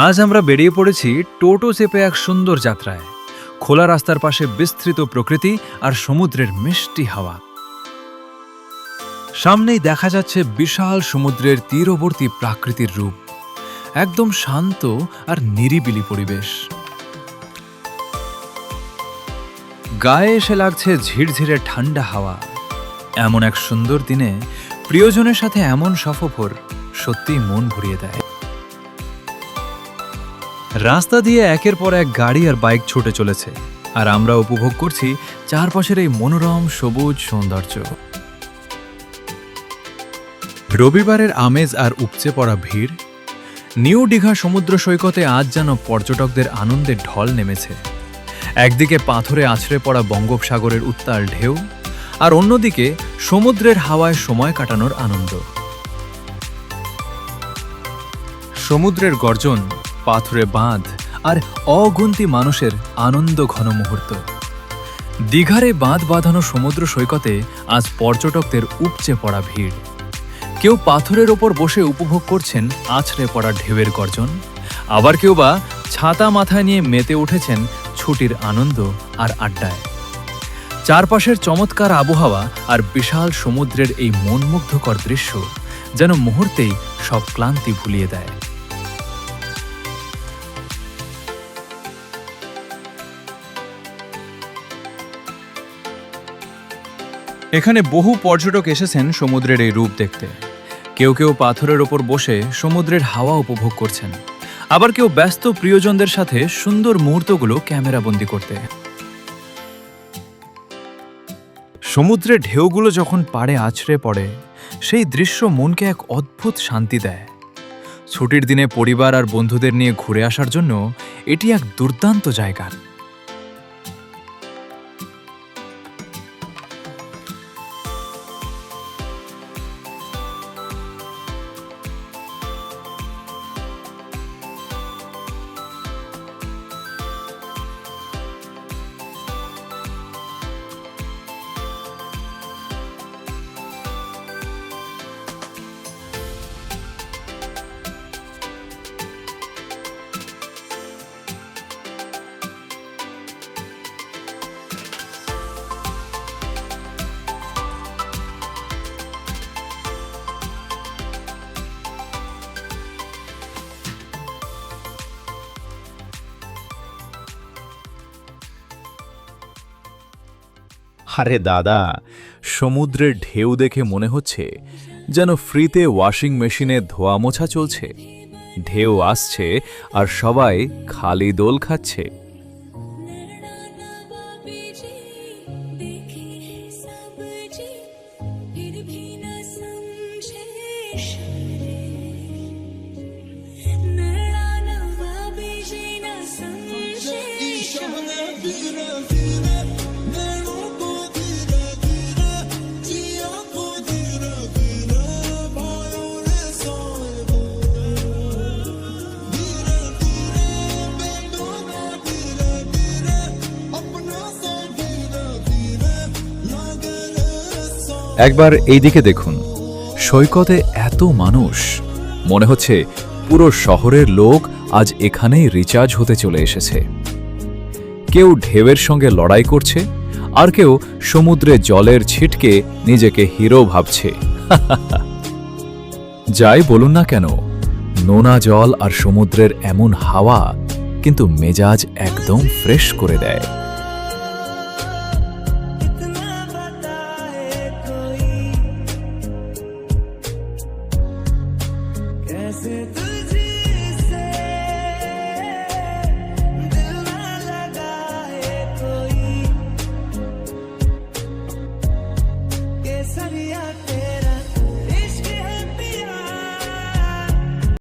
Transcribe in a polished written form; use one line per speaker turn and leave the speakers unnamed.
আজ আমরা বেরিয়ে পড়েছি টোটো চেপে এক সুন্দর যাত্রায়। খোলা রাস্তার পাশে বিস্তৃত প্রকৃতি আর সমুদ্রের মিষ্টি হাওয়া। সামনেই দেখা যাচ্ছে বিশাল সমুদ্রের তীরবর্তী প্রাকৃতিক রূপ, একদম শান্ত আর নিরিবিলি পরিবেশ। গায়ে এসে লাগছে ঝিরঝিরে ঠান্ডা হাওয়া। এমন এক সুন্দর দিনে প্রিয়জনের সাথে এমন সফর সত্যিই মন ভরিয়ে দেয়। রাস্তা দিয়ে একের পর এক গাড়ি আর বাইক ছুটে চলেছে, আর আমরা উপভোগ করছি চারপাশের এই মনোরম সবুজ সৌন্দর্য। রবিবারের আমেজ আর উপচে পড়া ভিড়। নিউ দীঘা সমুদ্র সৈকতে আজ যেন পর্যটকদের আনন্দের ঢল নেমেছে। একদিকে পাথরে আছড়ে পড়া বঙ্গোপসাগরের উত্তাল ঢেউ, আর অন্যদিকে সমুদ্রের হাওয়ায় সময় কাটানোর আনন্দ। সমুদ্রের গর্জন, পাথরে বাঁধ আর অগুন্তি মানুষের আনন্দ ঘন মুহূর্ত। দীঘারে বাঁধ বাঁধানো সমুদ্র সৈকতে আজ পর্যটকদের উপচে পড়া ভিড়। কেউ পাথরের ওপর বসে উপভোগ করছেন আছড়ে পড়া ঢেউয়ের গর্জন, আবার কেউ বা ছাতা মাথায় নিয়ে মেতে উঠেছেন ছুটির আনন্দ আর আড্ডায়। চারপাশের চমৎকার আবহাওয়া আর বিশাল সমুদ্রের এই মনমুগ্ধকর দৃশ্য যেন মুহূর্তেই সব ক্লান্তি ভুলিয়ে দেয়। এখানে বহু পর্যটক এসেছেন সমুদ্রের এই রূপ দেখতে। কেউ কেউ পাথরের ওপর বসে সমুদ্রের হাওয়া উপভোগ করছেন, আবার কেউ ব্যস্ত প্রিয়জনদের সাথে সুন্দর মুহূর্তগুলো ক্যামেরাবন্দি করতে। সমুদ্রের ঢেউগুলো যখন পাড়ে আছড়ে পড়ে, সেই দৃশ্য মনকে এক অদ্ভুত শান্তি দেয়। ছুটির দিনে পরিবার আর বন্ধুদের নিয়ে ঘুরে আসার জন্য এটি এক দুর্দান্ত জায়গা।
আরে দাদা, সমুদ্রের ঢেউ দেখে মনে হচ্ছে যেন ফ্রিতে ওয়াশিং মেশিনে ধোয়া মোছা চলছে। ঢেউ আসছে আর সবাই খালি দোল খাচ্ছে। একবার এইদিকে দেখুন, সৈকতে এত মানুষ, মনে হচ্ছে পুরো শহরের লোক আজ এখানেই রিচার্জ হতে চলে এসেছে। কেউ ঢেউয়ের সঙ্গে লড়াই করছে, আর কেউ সমুদ্রে জলের ছিটকে নিজেকে হিরো ভাবছে। যাই বলুন না কেন, নোনা জল আর সমুদ্রের এমন হাওয়া কিন্তু মেজাজ একদম ফ্রেশ করে দেয়।